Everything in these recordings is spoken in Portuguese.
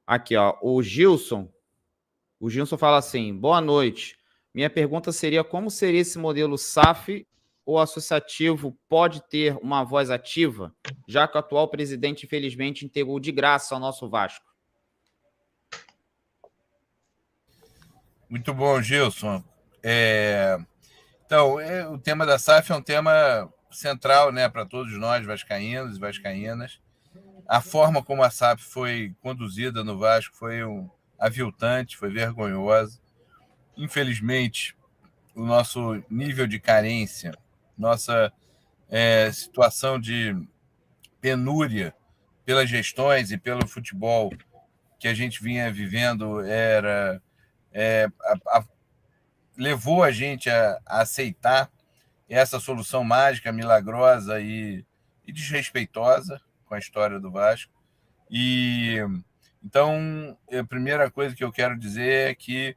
Aqui, ó, o Gilson. O Gilson fala assim: boa noite. Minha pergunta seria como seria esse modelo SAF ou associativo pode ter uma voz ativa, já que o atual presidente, infelizmente, integrou de graça ao nosso Vasco? Muito bom, Gilson. Então, o tema da SAF é um tema central, né, para todos nós, vascaínos e vascaínas. A forma como a SAF foi conduzida no Vasco foi aviltante, foi vergonhosa. Infelizmente, o nosso nível de carência, nossa situação de penúria pelas gestões e pelo futebol que a gente vinha vivendo era é, a, a, levou a gente a aceitar essa solução mágica, milagrosa e desrespeitosa com a história do Vasco. E então, a primeira coisa que eu quero dizer é que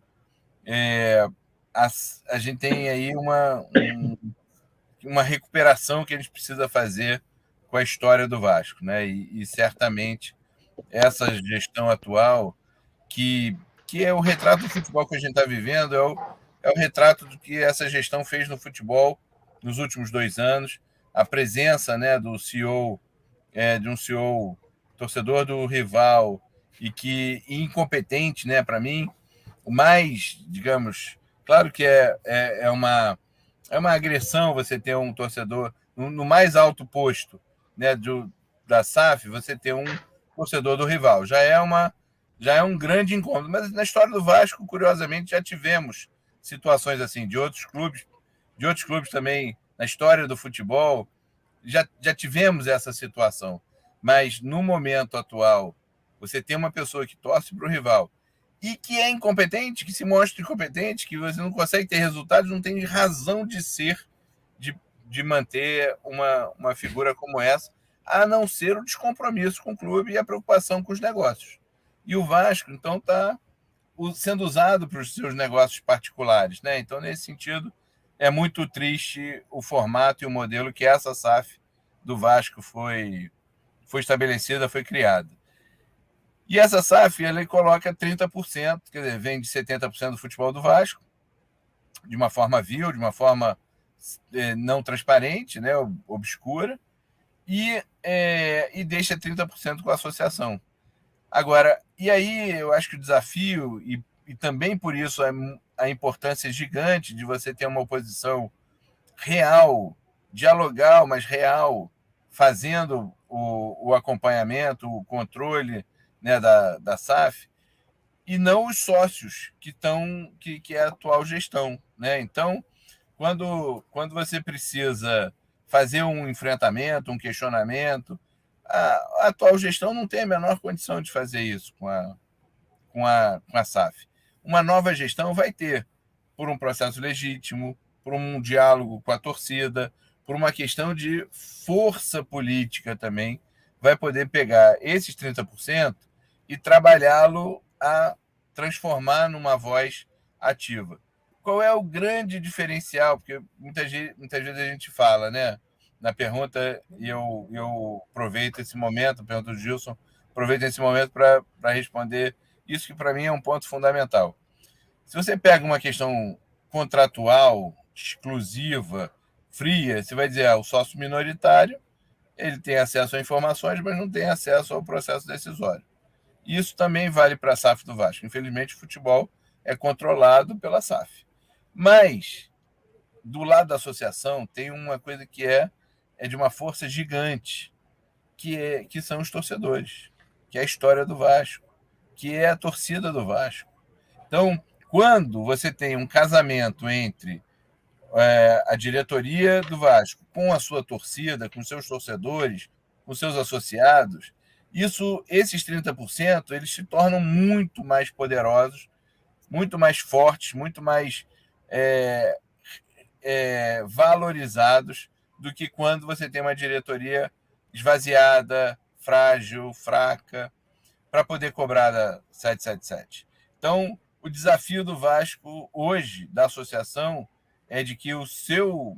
é, a gente tem aí uma recuperação que a gente precisa fazer com a história do Vasco, né? E certamente essa gestão atual, que é o retrato do futebol que a gente está vivendo, é o retrato do que essa gestão fez no futebol nos últimos 2 anos. A presença, né, do CEO, de um CEO torcedor do rival e incompetente, né, para mim, o mais, digamos, claro que é uma agressão você ter um torcedor no mais alto posto, né, da SAF, você ter um torcedor do rival. Já é um grande incômodo. Mas na história do Vasco, curiosamente, já tivemos situações assim de outros clubes também na história do futebol, já tivemos essa situação. Mas no momento atual, você tem uma pessoa que torce para o rival e que é incompetente, que se mostra incompetente, que você não consegue ter resultados, não tem razão de ser, de, de manter uma figura como essa, a não ser o descompromisso com o clube e a preocupação com os negócios. E o Vasco, então, está sendo usado para os seus negócios particulares, né? Então, nesse sentido, é muito triste o formato e o modelo que essa SAF do Vasco foi estabelecida, foi criada. E essa SAF, ele coloca 30%, quer dizer, vem de 70% do futebol do Vasco, de uma forma vil, de uma forma não transparente, né, obscura, e deixa 30% com a associação. Agora, e aí eu acho que o desafio, e também por isso a importância gigante de você ter uma oposição real, dialogal, mas real, fazendo o acompanhamento, o controle, né, da SAF, e não os sócios que é a atual gestão, né? Então, quando você precisa fazer um enfrentamento, um questionamento, a atual gestão não tem a menor condição de fazer isso com a SAF. Uma nova gestão vai ter, por um processo legítimo, por um diálogo com a torcida, por uma questão de força política também, vai poder pegar esses 30% e trabalhá-lo a transformar numa voz ativa. Qual é o grande diferencial? Porque muitas vezes a gente fala, né? Na pergunta, e eu aproveito esse momento, pergunta do Gilson, aproveito esse momento para responder isso que para mim é um ponto fundamental. Se você pega uma questão contratual, exclusiva, fria, você vai dizer, o sócio minoritário, ele tem acesso a informações, mas não tem acesso ao processo decisório. Isso também vale para a SAF do Vasco. Infelizmente, o futebol é controlado pela SAF. Mas, do lado da associação, tem uma coisa que é de uma força gigante, que são os torcedores, que é a história do Vasco, que é a torcida do Vasco. Então, quando você tem um casamento entre a diretoria do Vasco com a sua torcida, com seus torcedores, com seus associados, esses 30% eles se tornam muito mais poderosos, muito mais fortes, muito mais é, valorizados do que quando você tem uma diretoria esvaziada, frágil, fraca, para poder cobrar da 777. Então, o desafio do Vasco hoje, da associação, é de que o seu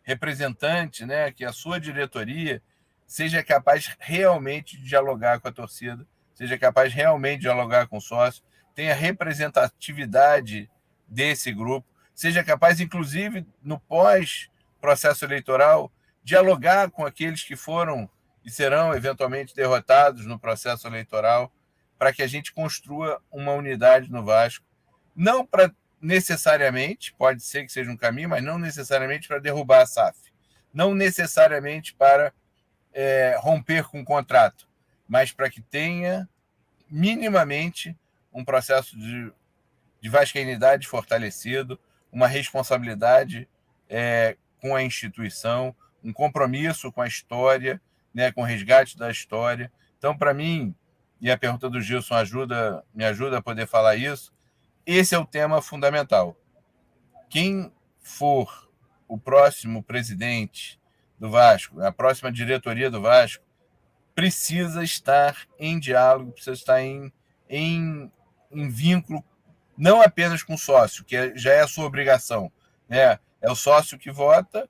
representante, né, que a sua diretoria, seja capaz realmente de dialogar com a torcida, seja capaz realmente de dialogar com o sócio, tenha representatividade desse grupo, seja capaz, inclusive, no pós-processo eleitoral, dialogar com aqueles que foram e serão eventualmente derrotados no processo eleitoral, para que a gente construa uma unidade no Vasco, não para necessariamente, pode ser que seja um caminho, mas não necessariamente para derrubar a SAF, não necessariamente para romper com o contrato, mas para que tenha minimamente um processo de vascainidade fortalecido, uma responsabilidade com a instituição, um compromisso com a história, né, com o resgate da história. Então, para mim, e a pergunta do Gilson me ajuda a poder falar isso, esse é o tema fundamental. Quem for o próximo presidente do Vasco, a próxima diretoria do Vasco, precisa estar em diálogo, precisa estar em vínculo, não apenas com o sócio, que já é a sua obrigação, né? É o sócio que vota,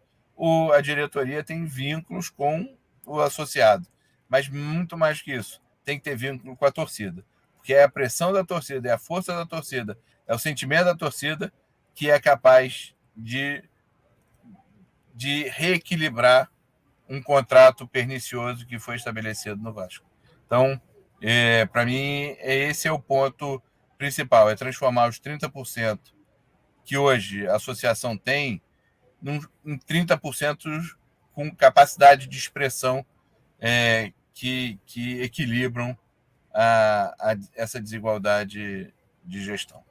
a diretoria tem vínculos com o associado, mas muito mais que isso, tem que ter vínculo com a torcida, porque é a pressão da torcida, é a força da torcida, é o sentimento da torcida que é capaz de reequilibrar um contrato pernicioso que foi estabelecido no Vasco. Então, para mim, esse é o ponto principal, é transformar os 30% que hoje a associação tem em 30% com capacidade de expressão que equilibram essa desigualdade de gestão.